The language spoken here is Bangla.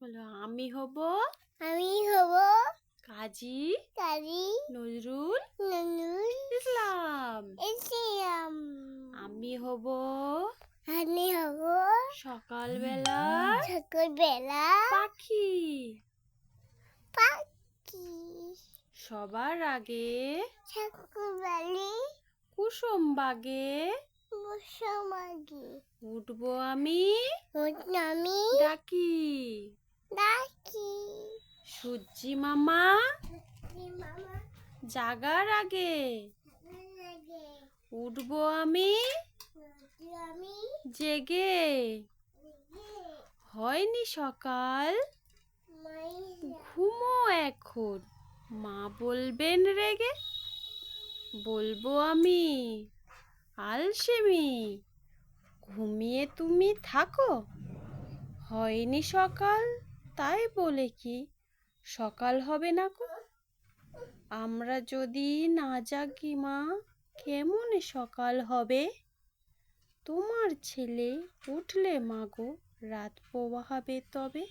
বলো আমি হব আমি হব কাজী কাজী নজরুল নজরুল ইসলাম। ইসলাম। আমি হব আমি হব সকালবেলা সকালবেলা পাখি। পাখি। সবার আগে সকালবেলা কুসুম বাগে বসমাগি উঠবো আমি আমি ডাকি। ডাকি। সূর্যি মামা মামা জাগার আগে লাগে উঠবো আমি আমি জেগে। হয়নি সকাল ঘুমো এখন, মা বলবেন রেগে। বলবো আমি আলসেমি, ঘুমিয়ে তুমি থাকো। হয়নি সকাল তাই বলে কি সকাল হবে না কো। আমরা যদি না জাগি মা কেমনে সকাল হবে। তোমার ছেলে উঠলে মাগো রাত পোহাবে তবে।